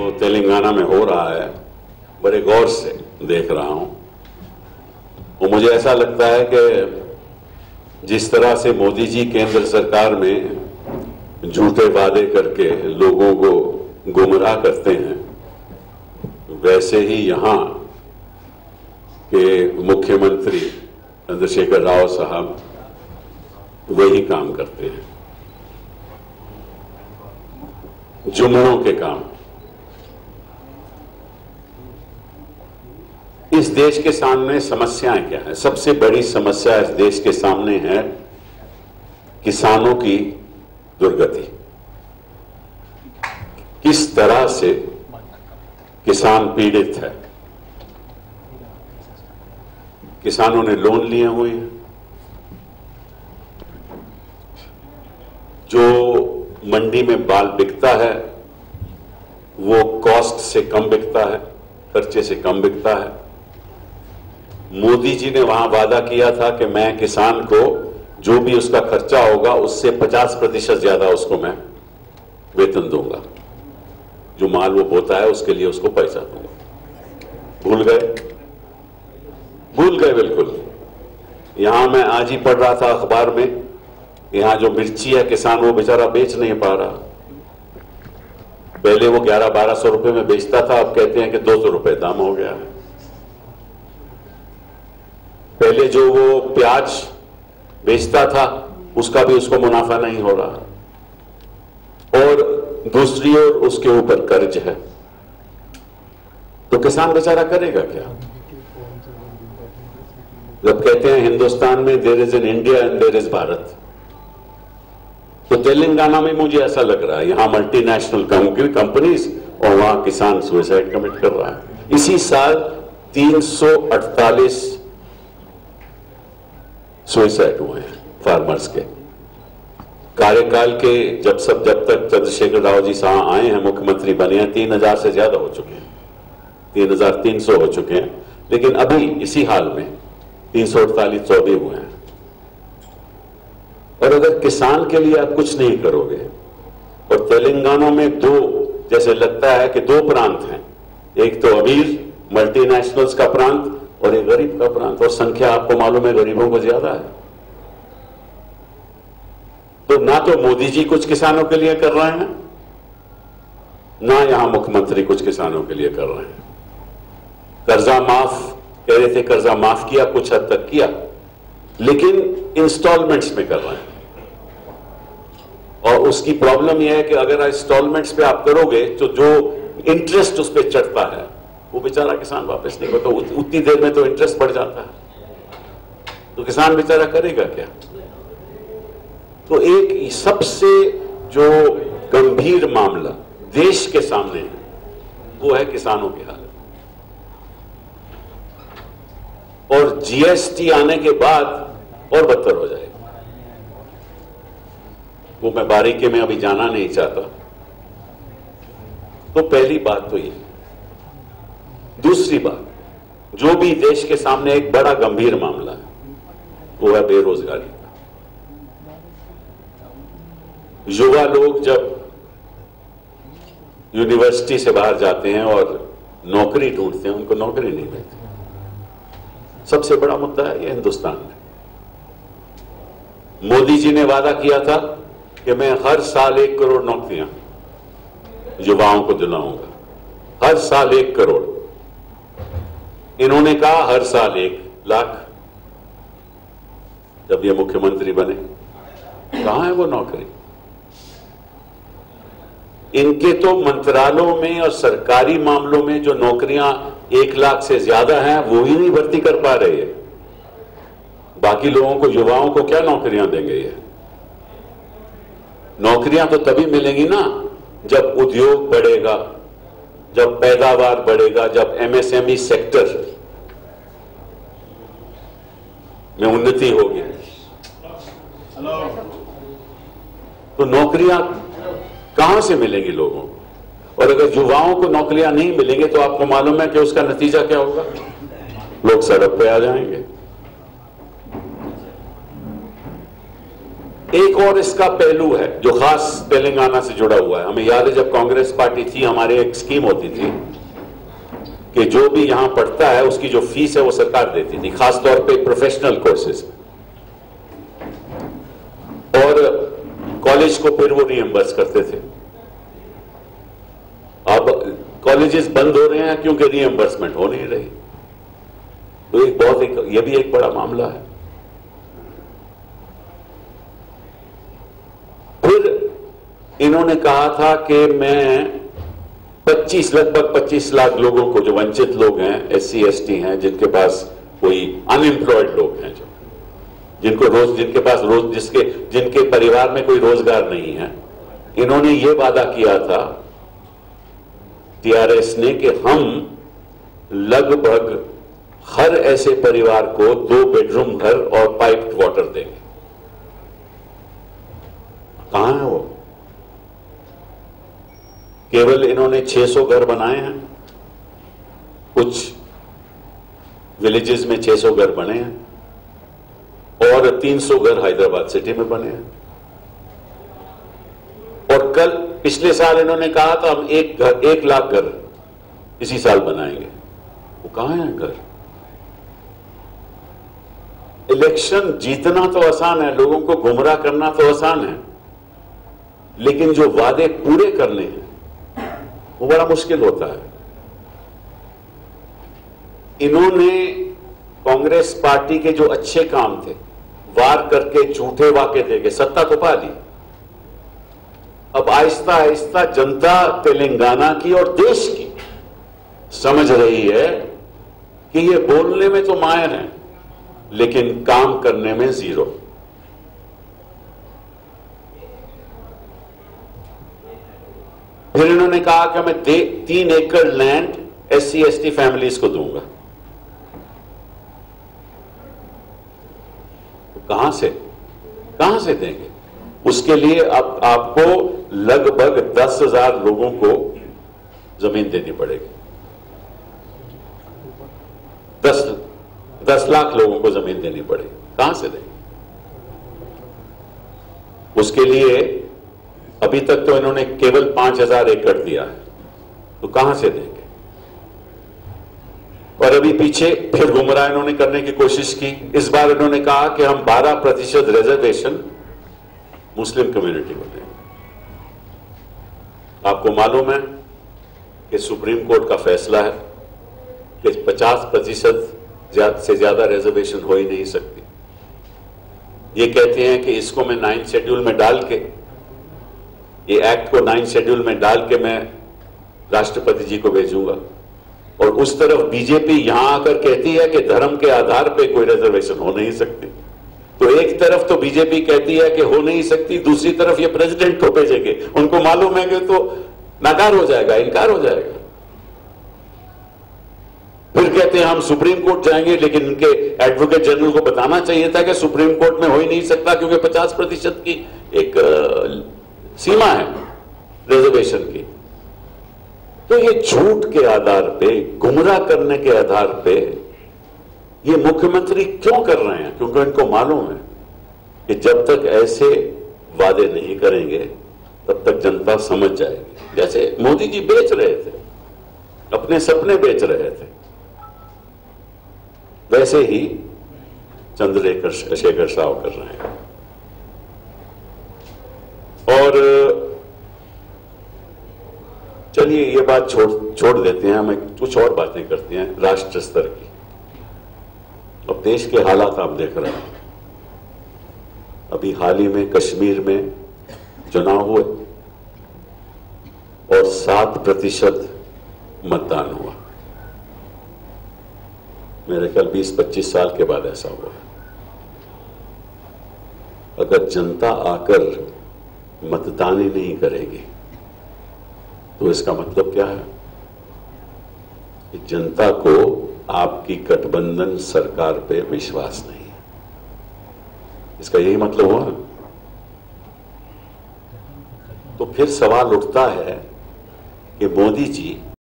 जो तेलंगाना में हो रहा है बड़े गौर से देख रहा हूं और मुझे ऐसा लगता है कि जिस तरह से मोदी जी केंद्र सरकार में झूठे वादे करके लोगों को गुमराह करते हैं, वैसे ही यहां के मुख्यमंत्री चंद्रशेखर राव साहब वही काम करते हैं, जुमलों के काम। इस देश के सामने समस्याएं क्या है? सबसे बड़ी समस्या इस देश के सामने है किसानों की दुर्गति। किस तरह से किसान पीड़ित है। किसानों ने लोन लिए हुए हैं, जो मंडी में बाल बिकता है वो कॉस्ट से कम बिकता है, खर्चे से कम बिकता है। मोदी जी ने वहां वादा किया था कि मैं किसान को जो भी उसका खर्चा होगा उससे 50% ज्यादा उसको मैं वेतन दूंगा, जो माल वो बोता है उसके लिए उसको पैसा दूंगा। भूल गए बिल्कुल। यहां मैं आज ही पढ़ रहा था अखबार में, यहां जो मिर्ची है किसान वो बेचारा बेच नहीं पा रहा। पहले वो 1100-1200 रुपए में बेचता था, अब कहते हैं कि 200 रुपए दाम हो गया है। पहले जो वो प्याज बेचता था उसका भी उसको मुनाफा नहीं हो रहा, और दूसरी ओर उसके ऊपर कर्ज है, तो किसान बेचारा करेगा क्या? जब कहते हैं हिंदुस्तान में there is an India and there is Bharat, तो तेलंगाना में मुझे ऐसा लग रहा है यहां मल्टीनेशनल कंपनीज और वहां किसान सुसाइड कमिट कर रहा है। इसी साल 348 सुसाइड हुए हैं फार्मर्स के कार्यकाल के। जब तक चंद्रशेखर राव जी साहब आए हैं, मुख्यमंत्री बने हैं, 3000 से ज्यादा हो चुके हैं, 3300 हो चुके हैं, लेकिन अभी इसी हाल में 348 हुए हैं। और अगर किसान के लिए आप कुछ नहीं करोगे, और तेलंगाना में जैसे लगता है कि दो प्रांत हैं, एक तो अमीर मल्टीनेशनल्स का प्रांत और एक गरीब का प्रांत, और संख्या आपको मालूम है गरीबों को ज्यादा है। तो ना तो मोदी जी कुछ किसानों के लिए कर रहे हैं, ना यहां मुख्यमंत्री कुछ किसानों के लिए कर रहे हैं। कर्जा माफ कह रहे थे, कर्जा माफ किया, कुछ हद तक किया, लेकिन इंस्टॉलमेंट्स में कर रहे हैं। और उसकी प्रॉब्लम यह है कि अगर इंस्टॉलमेंट्स पे आप करोगे तो जो इंटरेस्ट उस पर चढ़ता है वो बेचारा किसान वापस नहीं करता, तो उतनी देर में तो इंटरेस्ट बढ़ जाता है, तो किसान बेचारा करेगा क्या? तो एक सबसे जो गंभीर मामला देश के सामने है वो है किसानों की हालत। और जीएसटी आने के बाद और बदतर हो जाएगा, वो मैं बारीकी में अभी जाना नहीं चाहता। तो पहली बात तो ये। दूसरी बात, जो भी देश के सामने एक बड़ा गंभीर मामला है वो है बेरोजगारी का। युवा लोग जब यूनिवर्सिटी से बाहर जाते हैं और नौकरी ढूंढते हैं, उनको नौकरी नहीं मिलती। सबसे बड़ा मुद्दा है ये हिंदुस्तान में। मोदी जी ने वादा किया था कि मैं हर साल 1 करोड़ नौकरियां युवाओं को दिलाऊंगा, हर साल 1 करोड़। इन्होंने कहा हर साल 1 लाख। जब ये मुख्यमंत्री बने, कहां है वो नौकरी? इनके तो मंत्रालयों में और सरकारी मामलों में जो नौकरियां 1 लाख से ज्यादा हैं वो ही नहीं भर्ती कर पा रहे हैं। बाकी लोगों को, युवाओं को क्या नौकरियां देंगे ये? नौकरियां तो तभी मिलेंगी ना जब उद्योग बढ़ेगा, जब पैदावार बढ़ेगा, जब एमएसएमई सेक्टर में उन्नति होगी। तो नौकरियां कहां से मिलेंगी लोगों को? और अगर युवाओं को नौकरियां नहीं मिलेंगे तो आपको मालूम है कि उसका नतीजा क्या होगा? लोग सड़क पे आ जाएंगे। एक और इसका पहलू है जो खास तेलंगाना से जुड़ा हुआ है। हमें याद है जब कांग्रेस पार्टी थी, हमारी एक स्कीम होती थी कि जो भी यहां पढ़ता है उसकी जो फीस है वो सरकार देती थी, खासतौर पे प्रोफेशनल कोर्सेज, और कॉलेज को फिर वो रिएम्बर्स करते थे। अब कॉलेजेस बंद हो रहे हैं क्योंकि रिएम्बर्समेंट हो नहीं रही। तो ये भी एक बड़ा मामला है। फिर इन्होंने कहा था कि मैं लगभग 25 लाख लोगों को, जो वंचित लोग हैं, SC ST हैं, जिनके पास कोई अनएम्प्लॉयड लोग हैं, जिनके परिवार में कोई रोजगार नहीं है, इन्होंने ये वादा किया था TRS ने कि हम लगभग हर ऐसे परिवार को 2 बेडरूम घर और पाइप्ड वाटर देंगे। कहां है वो? केवल इन्होंने 600 घर बनाए हैं, कुछ विलेजेस में 600 घर बने हैं, और 300 घर हैदराबाद सिटी में बने हैं। और पिछले साल इन्होंने कहा था हम 1 लाख घर इसी साल बनाएंगे। वो कहां है घर? इलेक्शन जीतना तो आसान है, लोगों को गुमराह करना तो आसान है, लेकिन जो वादे पूरे करने हैं वो बड़ा मुश्किल होता है। इन्होंने कांग्रेस पार्टी के जो अच्छे काम थे, वार करके झूठे वाक़े देके सत्ता तो पा ली। अब आहिस्ता आहिस्ता जनता तेलंगाना की और देश की समझ रही है कि ये बोलने में तो माहिर हैं लेकिन काम करने में जीरो। फिर इन्होंने कहा कि मैं 3 एकड़ लैंड SC ST फैमिलीज को दूंगा। तो कहां से देंगे? उसके लिए अब आपको लगभग 10,000 लोगों को जमीन देनी पड़ेगी। 10 लाख लोगों को जमीन देनी पड़ेगी। कहां से देंगे? उसके लिए अभी तक तो इन्होंने केवल 5,000 एकड़ दिया है, तो कहां से देंगे? और अभी पीछे फिर गुमराह इन्होंने करने की कोशिश की। इस बार इन्होंने कहा कि हम 12% रिजर्वेशन मुस्लिम कम्युनिटी को देंगे। आपको मालूम है कि सुप्रीम कोर्ट का फैसला है कि 50% से ज्यादा रिजर्वेशन हो ही नहीं सकती। ये कहते हैं कि इसको मैं 9th शेड्यूल में डाल के, ये एक्ट को 9th शेड्यूल में डाल के मैं राष्ट्रपति जी को भेजूंगा। और उस तरफ बीजेपी यहां आकर कहती है कि धर्म के आधार पे कोई रिजर्वेशन हो नहीं सकती। तो एक तरफ तो बीजेपी कहती है कि हो नहीं सकती, दूसरी तरफ ये प्रेसिडेंट को भेजेंगे। उनको मालूम है कि तो नाकार हो जाएगा, इनकार हो जाएगा। फिर कहते हैं हम सुप्रीम कोर्ट जाएंगे, लेकिन इनके एडवोकेट जनरल को बताना चाहिए था कि सुप्रीम कोर्ट में हो ही नहीं सकता क्योंकि 50% की एक सीमा है रिजर्वेशन की। तो ये झूठ के आधार पे, गुमराह करने के आधार पे ये मुख्यमंत्री क्यों कर रहे हैं? क्योंकि इनको मालूम है कि जब तक ऐसे वादे नहीं करेंगे तब तक जनता समझ जाएगी। जैसे मोदी जी बेच रहे थे, अपने सपने बेच रहे थे, वैसे ही चंद्रशेखर साहब कर रहे हैं। और चलिए ये बात छोड़ देते हैं, हमें कुछ और बातें करते हैं राष्ट्र स्तर की। अब देश के हालात आप देख रहे हैं। अभी हाल ही में कश्मीर में चुनाव हुए और 7% मतदान हुआ। मेरे ख्याल 20-25 साल के बाद ऐसा हुआ। अगर जनता आकर मतदान ही नहीं करेगी तो इसका मतलब क्या है कि जनता को आपकी गठबंधन सरकार पे विश्वास नहीं है। इसका यही मतलब हुआ ना। तो फिर सवाल उठता है कि मोदी जी